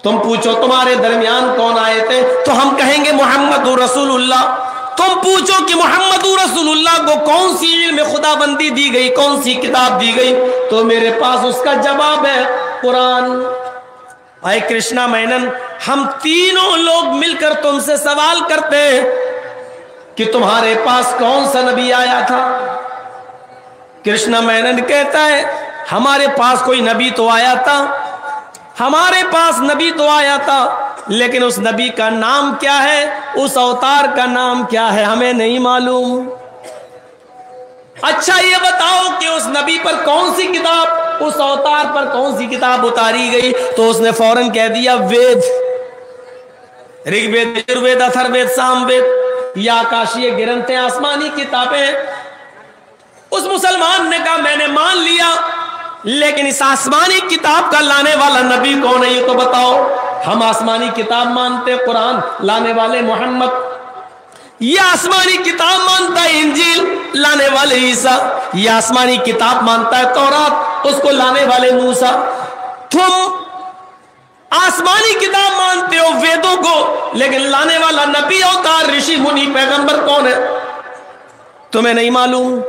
S1: तुम पूछो तुम्हारे दरमियान कौन आए थे, तो हम कहेंगे मोहम्मदुर रसूलुल्लाह। तुम पूछो कि मोहम्मदुर रसूलुल्लाह को कौन सी इल्म खुदाबंदी दी गई, कौन सी किताब दी गई, तो मेरे पास उसका जवाब है कुरान। आए कृष्णा मेनन, हम तीनों लोग मिलकर तुमसे सवाल करते हैं कि तुम्हारे पास कौन सा नबी आया था? कृष्णा मेनन कहता है हमारे पास कोई नबी तो आया था, हमारे पास नबी तो आया था, लेकिन उस नबी का नाम क्या है, उस अवतार का नाम क्या है, हमें नहीं मालूम। अच्छा ये बताओ कि उस नबी पर कौन सी किताब, उस अवतार पर कौन सी किताब उतारी गई? तो उसने फौरन कह दिया वेद, ऋग्वेद, यजुर्वेद, अथर्ववेद, सामवेद, ये आकाशीय ग्रंथ हैं, आसमानी किताबें। उस मुसलमान ने कहा मैंने मान लिया, लेकिन इस आसमानी किताब का लाने वाला नबी कौन है ये तो बताओ। हम आसमानी किताब मानते कुरान, लाने वाले मोहम्मद। ये आसमानी किताब मानता है इंजील, लाने वाले ईसा। ये आसमानी किताब मानता है तौरात, उसको लाने वाले मूसा। तुम आसमानी किताब मानते हो वेदों को, लेकिन लाने वाला नबी, अवतार, ऋषि, मुनि, पैगंबर कौन है तुम्हें नहीं मालूम?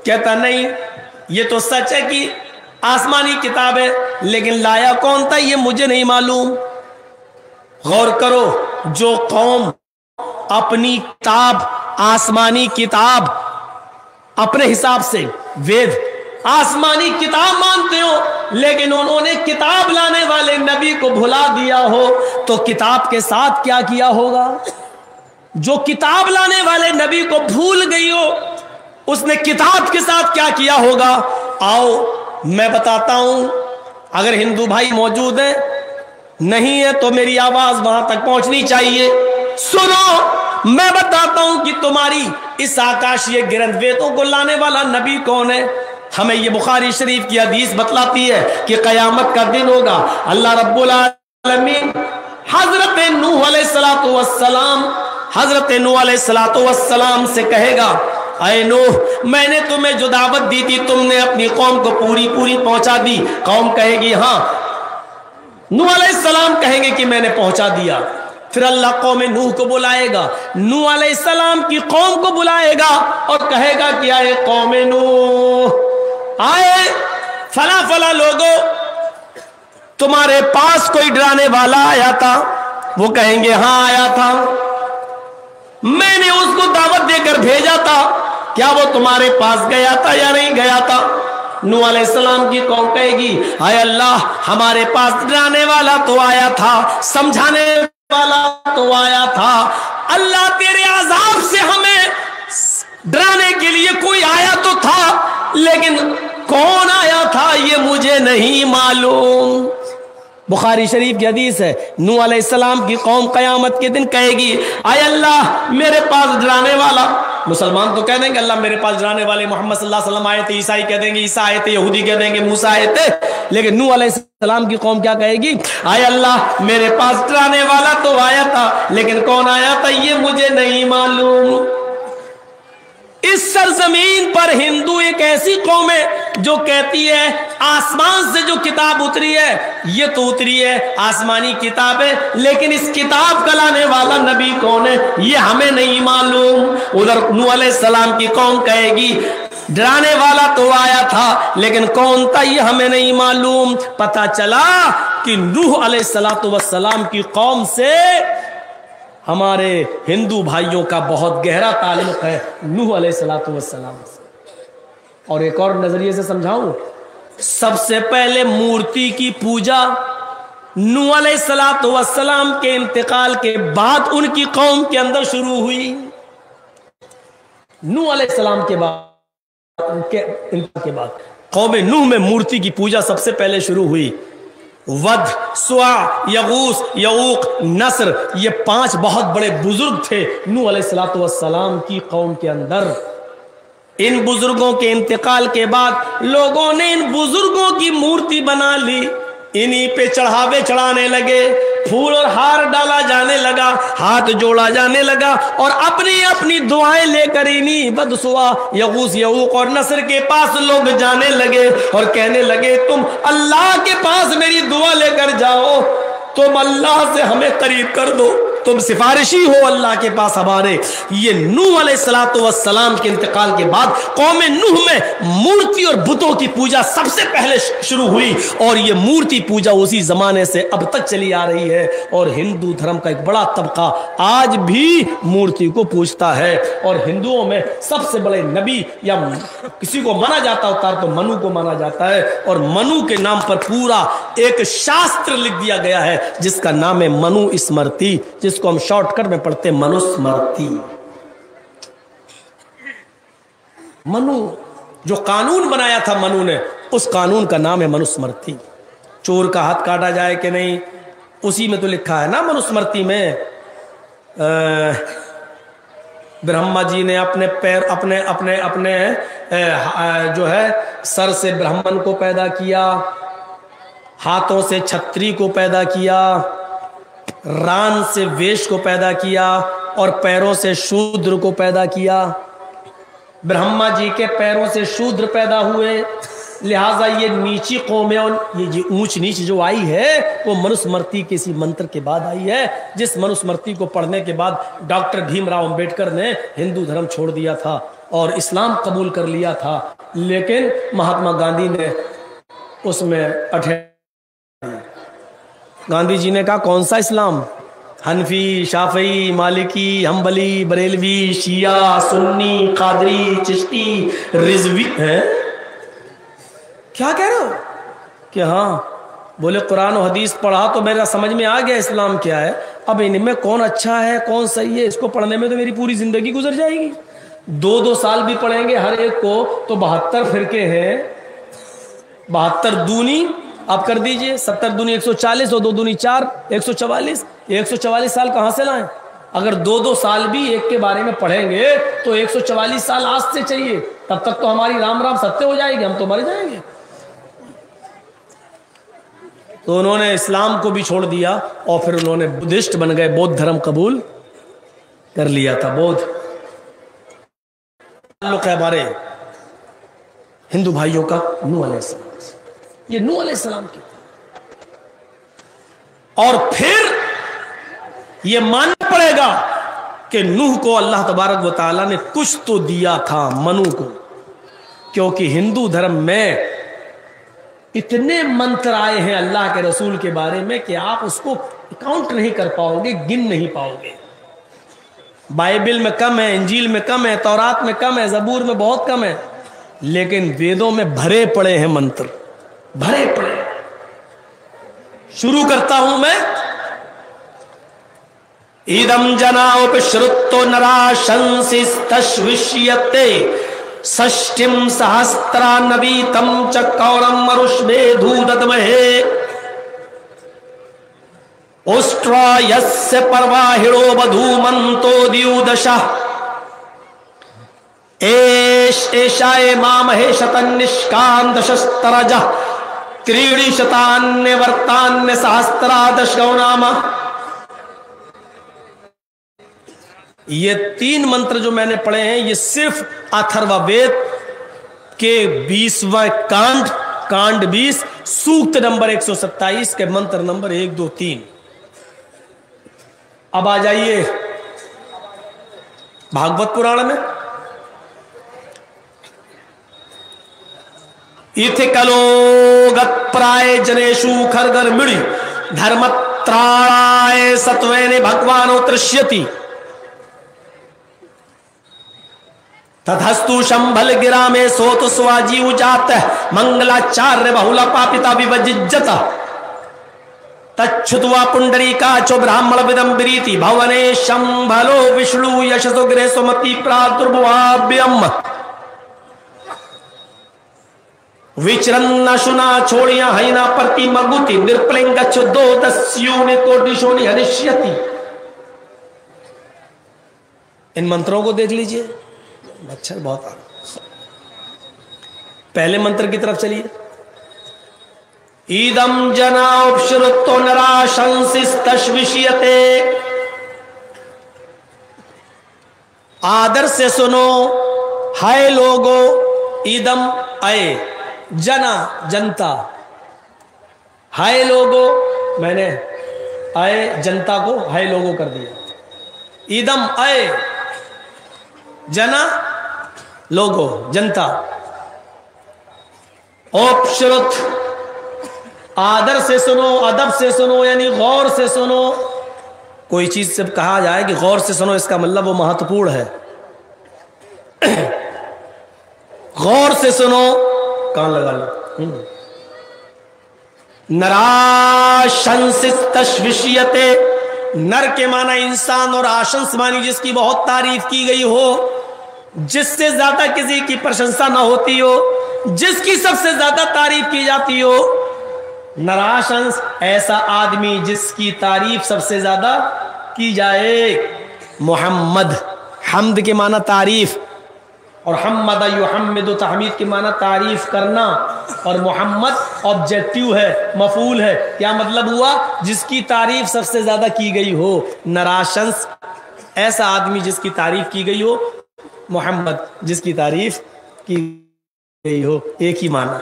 S1: कहता नहीं, ये तो सच है कि आसमानी किताब है, लेकिन लाया कौन था ये मुझे नहीं मालूम। गौर करो, जो कौम अपनी किताब, आसमानी किताब, अपने हिसाब से वेद आसमानी किताब मानते हो, लेकिन उन्होंने किताब लाने वाले नबी को भुला दिया हो, तो किताब के साथ क्या किया होगा? जो किताब लाने वाले नबी को भूल गई हो, उसने किताब के साथ क्या किया होगा? आओ मैं बताता हूं। अगर हिंदू भाई मौजूद है, नहीं है तो मेरी आवाज वहां तक पहुंचनी चाहिए। सुनो, मैं बताता हूं कि तुम्हारी इस आकाशीय ग्रंथ वेदों को लाने वाला नबी कौन है। हमें ये बुखारी शरीफ की हदीस बतलाती है कि कयामत का दिन होगा, अल्लाह रब्बुल आलमीन हजरत नूह अलैहिस्सलातु वस्सलाम, हजरत नूह अलैहिस्सलातु वस्सलाम से कहेगा, अय नूह, मैंने तुम्हें जो दावत दी थी तुमने अपनी कौम को पूरी पूरी पहुंचा दी। कौम कहेगी हाँ। नूह अलैहिस्सलाम कहेंगे कि मैंने पहुंचा दिया। फिर अल्लाह कौम नूह को बुलाएगा, नूह अलैहिस्सलाम की कौम को बुलाएगा और कहेगा कि आए कौम नूह, आए फला फला लोगों, तुम्हारे पास कोई डराने वाला आया था? वो कहेंगे हाँ आया था, मैंने उसको दावत देकर भेजा था, क्या वो तुम्हारे पास गया था या नहीं गया था? नूह अलैहिस्सलाम की कौम कहेगी, हाय अल्लाह, हमारे पास डराने वाला तो आया था, समझाने वाला तो आया था। अल्लाह तेरे अज़ाब से हमें डराने के लिए कोई आया तो था, लेकिन कौन आया था ये मुझे नहीं मालूम। बुखारी शरीफ की हदीस है, नूह अलैहिस्सलाम की कौम कयामत के दिन कहेगी, आय अल्लाह मेरे पास डराने वाला। मुसलमान तो कह देंगे अल्लाह मेरे पास डराने वाले मोहम्मद सल्लल्लाहु अलैहि वसल्लम आए थे, ईसाई कह देंगे ईसा आए थे, यहूदी कह देंगे मूसा आए थे। लेकिन नूह अलैहिस्सलाम की कौम क्या कहेगी? आय अल्लाह मेरे पास डराने वाला तो आया था, लेकिन कौन आया था ये मुझे नहीं मालूम। इस सरजमीन पर हिंदू एक ऐसी कौम है जो कहती है आसमान से जो किताब उतरी है ये तो उतरी है आसमानी किताब है, लेकिन इस किताब का लाने वाला नबी कौन है ये हमें नहीं मालूम। उधर नूह अलैहिस्सलाम की कौम कहेगी डराने वाला तो आया था, लेकिन कौन था ये हमें नहीं मालूम। पता चला कि नूह अलैहिस्सलातु वस्सलाम की कौम से हमारे हिंदू भाइयों का बहुत गहरा ताल्लुक है नूह अलैहिस्सलातु वस्सलाम से। और एक और नजरिए से समझाऊं, सबसे पहले मूर्ति की पूजा नूह अलैहिस्सलातु वस्सलाम के इंतकाल के बाद उनकी कौम के अंदर शुरू हुई। नूह अलैहिस्सलाम के बाद कौम नूह में मूर्ति की पूजा सबसे पहले शुरू हुई। वद, सुआ, यगूस, यऊक, नस्र, ये 5 बहुत बड़े बुजुर्ग थे नूह अलैहिस्सलातु वस्सलाम की कौम के अंदर। इन बुजुर्गों के इंतकाल के बाद लोगों ने इन बुजुर्गों की मूर्ति बना ली, इन्हीं पे चढ़ावे चढ़ाने लगे, फूल और हार डाला जाने लगा, हाथ जोड़ा जाने लगा और अपनी अपनी दुआएं लेकर इन्हीं बदसुआ, यगूस, यऊक और नस्र के पास लोग जाने लगे और कहने लगे तुम अल्लाह के पास मेरी दुआ लेकर जाओ, तुम अल्लाह से हमें करीब कर दो। तुम सिफारिशी हो अल्लाह के पास हमारे। ये नूह अलैहिस्सलाम के इंतकाल के बाद कौम नूह में मूर्ति और बुतों की पूजा सबसे पहले शुरू हुई, और ये मूर्ति पूजा उसी जमाने से अब तक चली आ रही है। और हिंदू धर्म का एक बड़ा तबका आज भी मूर्ति को पूजता है। और हिंदुओं में सबसे बड़े नबी या किसी को माना जाता होता है तो मनु को माना जाता है, और मनु के नाम पर पूरा एक शास्त्र लिख दिया गया है जिसका नाम है मनु स्मृति, जिसको हम शॉर्टकट में पढ़ते मनुस्मृति। मनु जो कानून बनाया था मनु ने, उस कानून का नाम है मनुस्मृति। चोर का हाथ काटा जाए कि नहीं, उसी में तो लिखा है ना मनुस्मृति में। ब्रह्मा जी ने अपने पैर अपने अपने अपने जो है सर से ब्राह्मण को पैदा किया, हाथों से छत्री को पैदा किया, रान से वेश को पैदा किया, और पैरों से शूद्र को पैदा किया। ब्रह्मा जी के पैरों से शूद्र पैदा हुए, लिहाजा ये नीची कौमें और ये ऊंच नीच जो आई है वो मनुस्मृति किसी मंत्र के बाद आई है, जिस मनुस्मृति को पढ़ने के बाद डॉक्टर भीमराव अंबेडकर ने हिंदू धर्म छोड़ दिया था और इस्लाम कबूल कर लिया था। लेकिन महात्मा गांधी ने उसमें गांधी जी ने कहा कौन सा इस्लाम? हनफी, शाफई, मालिकी, हम्बली, बरेलवी, शिया, सुन्नी, कादरी, चिश्ती, रिजवी है। क्या कह रहे हो? कि हाँ। बोले कुरान और हदीस पढ़ा तो मेरा समझ में आ गया इस्लाम क्या है, अब इनमें कौन अच्छा है कौन सही है इसको पढ़ने में तो मेरी पूरी जिंदगी गुजर जाएगी। 2-2 साल भी पढ़ेंगे हर एक को तो 72 फिरके हैं। 72 दूनी आप कर दीजिए, 70 दूनी 140 और 2 दूनी 4, 144। 144 साल कहां से लाएं? अगर 2-2 साल भी एक के बारे में पढ़ेंगे तो 144 साल आज से चाहिए, तब तक तो हमारी राम राम सत्य हो जाएगी, हम तो मर जाएंगे। तो उन्होंने इस्लाम को भी छोड़ दिया और फिर उन्होंने बुद्धिस्ट बन गए, बौद्ध धर्म कबूल कर लिया था। बौद्ध लोग है हमारे हिंदू भाइयों का नूह अलैहिस्सलाम, ये नूह अलैहिस्सलाम की। और फिर ये मानना पड़ेगा कि नूह को अल्लाह तबारक व तआला ने कुछ तो दिया था मनु को, क्योंकि हिंदू धर्म में इतने मंत्र आए हैं अल्लाह के रसूल के बारे में कि आप उसको काउंट नहीं कर पाओगे, गिन नहीं पाओगे। बाइबल में कम है, इंजील में कम है, तौरात में कम है, जबूर में बहुत कम है, लेकिन वेदों में भरे पड़े हैं मंत्र, भरे पड़े। शुरू करता हूं मैं। इदम जना उपश्रुतो नरा शंसिस्तश्विष्यते षष्टिम सहस्त्रा नवीतम च कौरम मरुष्मेधूदमहे उष्ट्रायस्य पर्वाहिणो बधूमन्तो द्युदशः एषाये मामहे शतन्निष्कान्दशस्तरजः त्रीणि शतान्य वर्तान्य सहस्त्रादशो नाम। ये 3 मंत्र जो मैंने पढ़े हैं ये सिर्फ अथर्ववेद के 20वां कांड, कांड 20, सूक्त नंबर 127 के मंत्र नंबर 1, 2, 3। अब आ जाइए भागवत पुराण में। इथे कलोगत्प्राय जनेषु खर्गर्मिणि धर्मत्राणाय सत्वेने भगवानो तृष्यति तथस्तु शंभल गिरा में सोत स्वाजी उजात मंगलाचार्य बहुला पापिता विभजिज्जत तच्छुत्वा पुंडरीकाचो ब्राह्मण विदंबरीति भवने शंभलो विष्णु यशसो गृह सुमति प्रादुर्भुवाभ्यम विचरन्न शुना छोड़िया हईना प्रति मगुति निर्पलिंग दो दस्यूनि कोटिशोनि हनिष्यति। इन मंत्रों को देख लीजिए, मच्छर बहुत आ रहा। पहले मंत्र की तरफ चलिए। ईदम जना उपश्रुतो नरा शंसिस्तश्विष्यते। आदर से सुनो, हाय लोगो, ईदम आए, जना जनता, हाय लोगो मैंने अय जनता को है लोगो कर दिया। ईदम अय जना लोगो जनता। औपश्रुत आदर से सुनो, अदब से सुनो, यानी गौर से सुनो। कोई चीज से कहा जाए कि गौर से सुनो, इसका मतलब वो महत्वपूर्ण है। गौर से सुनो, कान लगा लो। नराशंसित तशविशियते, नर के माना इंसान और आशंस मानी जिसकी बहुत तारीफ की गई हो, जिससे ज्यादा किसी की प्रशंसा ना होती हो, जिसकी सबसे ज्यादा तारीफ की जाती हो। नराशंस ऐसा आदमी जिसकी तारीफ सबसे ज्यादा की जाए। मोहम्मद, हम्द के माना तारीफ, और हम्मद युहम्मिद तहमीद के माना तारीफ करना, और मोहम्मद ऑब्जेक्टिव है, मफूल है। क्या मतलब हुआ? जिसकी तारीफ सबसे ज्यादा की गई हो। नराशंस ऐसा आदमी जिसकी तारीफ की गई हो, मोहम्मद जिसकी तारीफ की गई हो, एक ही माना।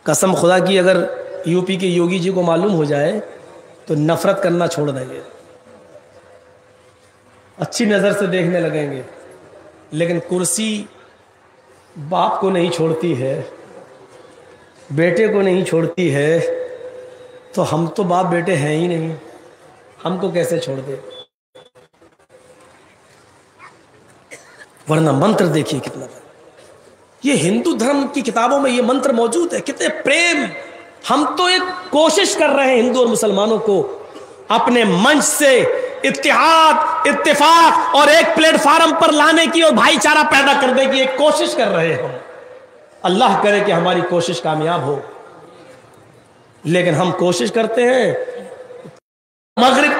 S1: कसम खुदा की अगर यूपी के योगी जी को मालूम हो जाए तो नफरत करना छोड़ देंगे, अच्छी नज़र से देखने लगेंगे। लेकिन कुर्सी बाप को नहीं छोड़ती है, बेटे को नहीं छोड़ती है, तो हम तो बाप बेटे हैं ही नहीं, हमको कैसे छोड़ दे। वरना मंत्र देखिए कितना, ये हिंदू धर्म की किताबों में ये मंत्र मौजूद है। कितने प्रेम। हम तो एक कोशिश कर रहे हैं हिंदू और मुसलमानों को अपने मंच से इत्तेहाद, इत्तेफाक और एक प्लेटफार्म पर लाने की और भाईचारा पैदा करने की एक कोशिश कर रहे हैं हम। अल्लाह करे कि हमारी कोशिश कामयाब हो। लेकिन हम कोशिश करते हैं, मगरिब